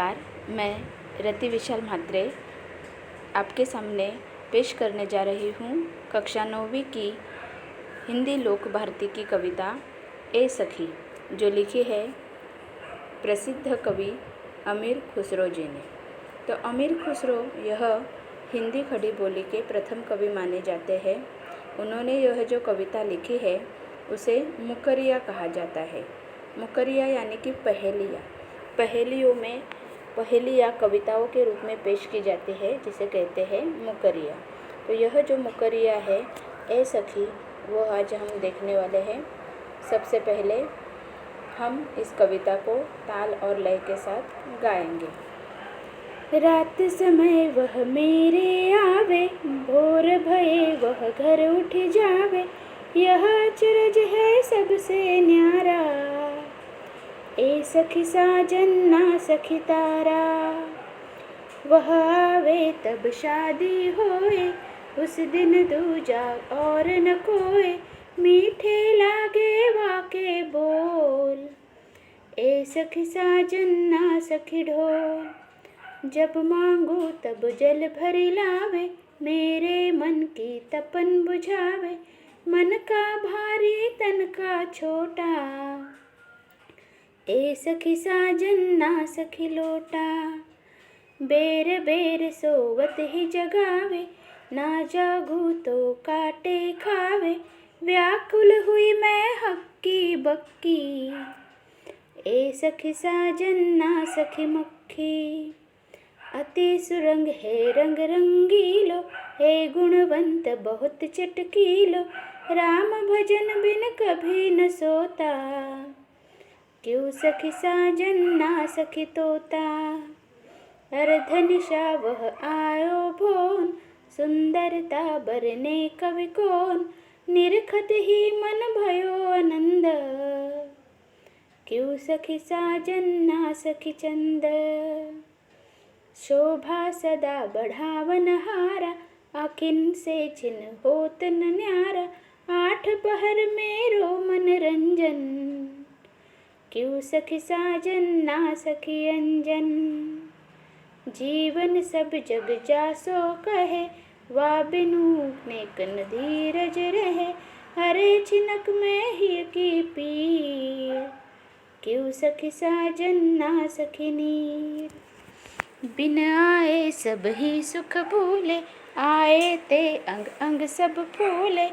नमस्कार, मैं रति विशाल म्हात्रे आपके सामने पेश करने जा रही हूँ कक्षा 9वीं की हिंदी लोक भारती की कविता ए सखी, जो लिखी है प्रसिद्ध कवि अमीर खुसरो जी ने। तो अमीर खुसरो यह हिंदी खड़ी बोली के प्रथम कवि माने जाते हैं। उन्होंने यह जो कविता लिखी है उसे मुकरिया कहा जाता है। मुकरिया यानी कि पहेलियाँ। पहेलियों में पहेलियाँ कविताओं के रूप में पेश की जाती है, जिसे कहते हैं मुकरिया। तो यह जो मुकरिया है ए सखी, वो आज हम देखने वाले हैं। सबसे पहले हम इस कविता को ताल और लय के साथ गाएंगे। रात समय वह मेरे आवे, भोर भये वह घर उठ जावे, यह अचरज है सबसे न्यारा, ए सखी साजन ना सखी तारा। वह आवे तब शादी होए, उस दिन दूजा और न कोई, मीठे लागे वाके बोल, ए सखी साजन ना सखी ढोल। जब मांगू तब जल भरी लावे, मेरे मन की तपन बुझावे, मन का भारी तन का छोटा, ए सखी साजन ना सखी लोटा। बेर बेर सोवत ही जगावे, ना जागू तो काटे खावे, व्याकुल हुई मैं हक्की बक्की, ए सखी साजन ना सखी मक्खी। अति सुरंग है रंग रंगीलो, हे गुणवंत बहुत चटकीलो, राम भजन बिन कभी न सोता, क्यों सखी साजन ना सखी तोता। अर्धनिशा वह आयो भोन, सुंदरता बरने कवि कौन, निरखत ही मन भयो आनंद, क्यों सखी साजन ना सखी चंद। शोभा सदा बढ़ावन हारा, आखिन से छिन होत न न्यारा, आठ पहर मेरो मनरंजन, क्यों सखी साजन ना सखी अंजन। जीवन सब जग जासो कहे, वा बिनु नेकन धीरज रहे, हरे छिनक में ही की पीर, क्यों सखी साजन ना सखी नीर। बिन आए सब ही सुख भूले, आए ते अंग अंग सब फूले,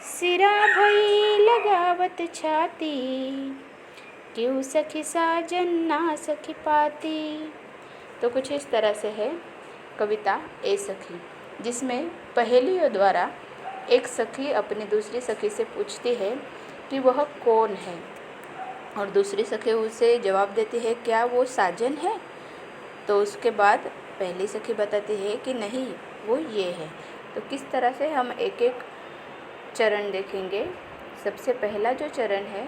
सिरा भई लगावत छाती, क्यों सखी साजन ना सखी पाती। तो कुछ इस तरह से है कविता ए सखी, जिसमें पहेलियों द्वारा एक सखी अपनी दूसरी सखी से पूछती है कि वह कौन है, और दूसरी सखी उसे जवाब देती है क्या वो साजन है। तो उसके बाद पहली सखी बताती है कि नहीं, वो ये है। तो किस तरह से हम एक एक चरण देखेंगे। सबसे पहला जो चरण है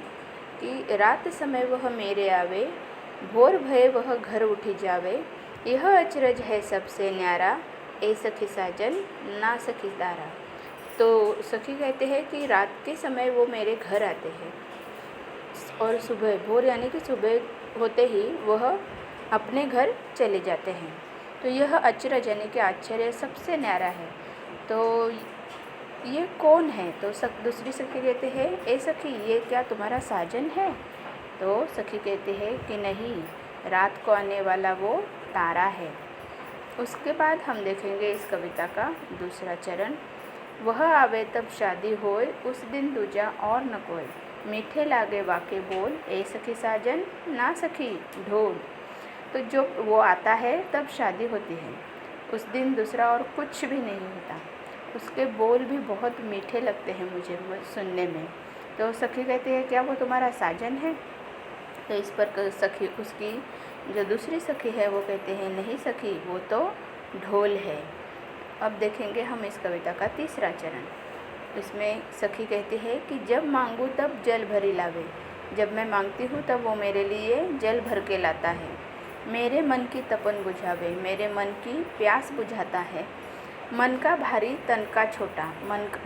कि रात समय वह मेरे आवे, भोर भये वह घर उठी जावे, यह अचरज है सबसे न्यारा, ए सखी साजन ना सखी तारा। तो सखी कहते हैं कि रात के समय वो मेरे घर आते हैं, और सुबह भोर यानी कि सुबह होते ही वह अपने घर चले जाते हैं। तो यह अचरज यानी कि आश्चर्य सबसे न्यारा है। तो ये कौन है। तो दूसरी सखी कहते हैं ए सखी, ये क्या तुम्हारा साजन है। तो सखी कहते हैं कि नहीं, रात को आने वाला वो तारा है। उसके बाद हम देखेंगे इस कविता का दूसरा चरण। वह आवे तब शादी होए, उस दिन दूजा और न कोई, मीठे लागे वाके बोल, ए सखी साजन ना सखी ढोल। तो जो वो आता है तब शादी होती है, उस दिन दूसरा और कुछ भी नहीं होता, उसके बोल भी बहुत मीठे लगते हैं मुझे सुनने में। तो सखी कहते हैं क्या वो तुम्हारा साजन है। तो इस पर सखी, उसकी जो दूसरी सखी है वो कहते हैं नहीं सखी, वो तो ढोल है। अब देखेंगे हम इस कविता का तीसरा चरण। इसमें सखी कहती है कि जब मांगू तब जल भरी लावे, जब मैं मांगती हूँ तब वो मेरे लिए जल भर के लाता है, मेरे मन की तपन बुझावे, मेरे मन की प्यास बुझाता है, मन का भारी तन का छोटा,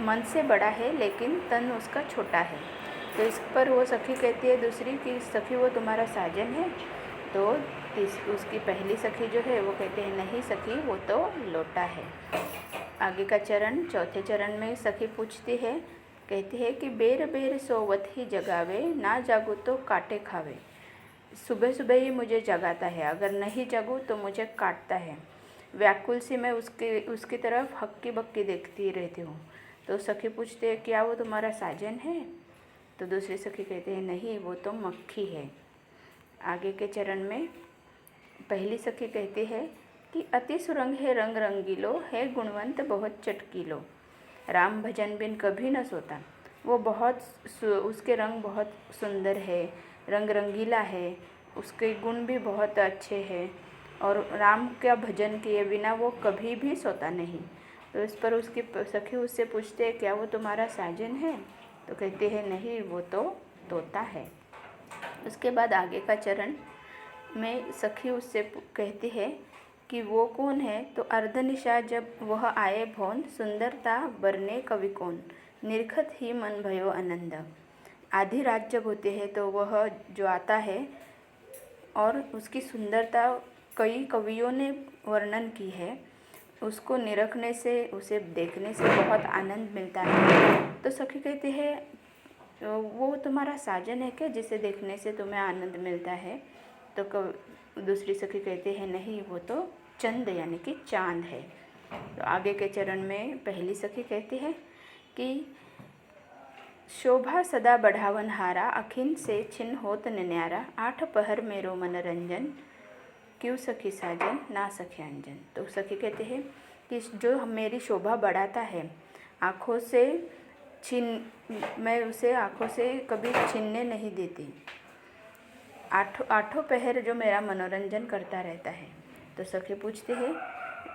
मन से बड़ा है लेकिन तन उसका छोटा है। तो इस पर वो सखी कहती है दूसरी कि सखी वो तुम्हारा साजन है। तो उसकी पहली सखी जो है वो कहते हैं नहीं सखी वो तो लोटा है। आगे का चरण, चौथे चरण में सखी पूछती है, कहती है कि बेर बेर सोवत ही जगावे, ना जागू तो काटे खावे। सुबह सुबह ही मुझे जगाता है, अगर नहीं जगूँ तो मुझे काटता है। व्याकुल सी मैं उसकी तरफ हक्की बक्की देखती रहती हूँ। तो सखी पूछते हैं क्या वो तुम्हारा साजन है? तो दूसरी सखी कहते हैं नहीं वो तो मक्खी है। आगे के चरण में पहली सखी कहती है कि अति सुरंग है रंग रंगीलो, है गुणवंत बहुत चटकीलो, राम भजन बिन कभी न सोता। वो उसके रंग बहुत सुंदर है, रंग रंगीला है, उसके गुण भी बहुत अच्छे हैं और राम का भजन किए बिना वो कभी भी सोता नहीं। तो इस पर उसकी सखी उससे पूछते हैं क्या वो तुम्हारा साजन है? तो कहते हैं नहीं वो तो तोता है। उसके बाद आगे का चरण में सखी उससे कहती है कि वो कौन है? तो अर्धनिशा जब वह आए भौन, सुंदरता बरने कवि कौन, निरखत ही मन भयो आनंद। आधी रात जब होती है तो वह जो आता है और उसकी सुंदरता कई कवियों ने वर्णन की है, उसको निरखने से, उसे देखने से बहुत आनंद मिलता है। तो सखी कहती है वो तुम्हारा साजन है क्या जिसे देखने से तुम्हें आनंद मिलता है? तो दूसरी सखी कहती है नहीं वो तो चंद यानी कि चांद है। तो आगे के चरण में पहली सखी कहती है कि शोभा सदा बढ़ावन हारा, अखिन से छिन होत न्यारा, आठ पहर मेरो मनोरंजन, क्यों सखी साजन ना सखी अंजन। तो सखी कहते हैं कि जो मेरी शोभा बढ़ाता है, आँखों से मैं उसे आँखों से कभी छीनने नहीं देती, आठों पहर जो मेरा मनोरंजन करता रहता है। तो सखी पूछती है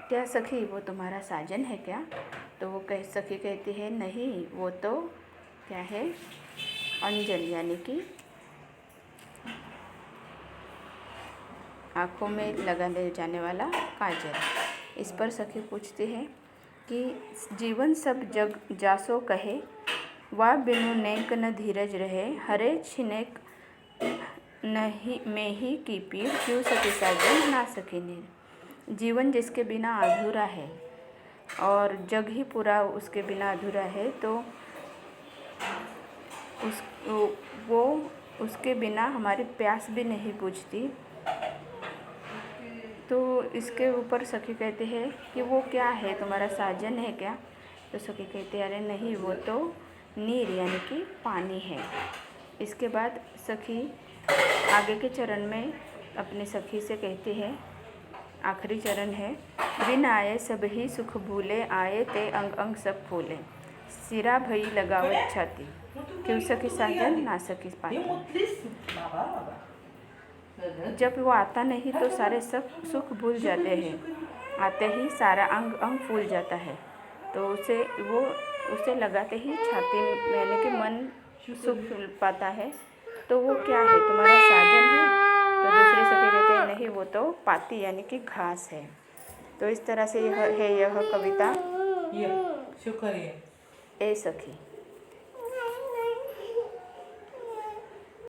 क्या सखी वो तुम्हारा साजन है क्या? तो वो सखी कहती है नहीं वो तो क्या है, अंजन यानी कि आँखों में लगाने जाने वाला काजल। इस पर सखी पूछती है कि जीवन सब जग जासो कहे, वा बिनु नेक न धीरज रहे, हरे छिनेक नहीं में ही की पीर, क्यों सखी साजन ना सखी नीर। जीवन जिसके बिना अधूरा है और जग ही पूरा उसके बिना अधूरा है, तो वो उसके बिना हमारी प्यास भी नहीं बुझती। तो इसके ऊपर सखी कहते हैं कि वो क्या है, तुम्हारा साजन है क्या? तो सखी कहते हैं अरे नहीं वो तो नीर यानी कि पानी है। इसके बाद सखी आगे के चरण में अपनी सखी से कहती है, आखिरी चरण है, बिन आए सब ही सुख भूले, आए ते अंग अंग सब फूले, सिरा भई लगावत छाती, क्यों सखी साजन ना सखी पाती। जब वो आता नहीं तो सारे सब सुख भूल जाते हैं, आते ही सारा अंग अंग फूल जाता है। तो उसे लगाते ही छाती में यानी कि मन सुख पाता है। तो वो क्या है, तुम्हारा साजन है? तो दूसरे सखी कहते हैं नहीं वो तो पाती यानी कि घास है। तो इस तरह से यह कविता ए सखी।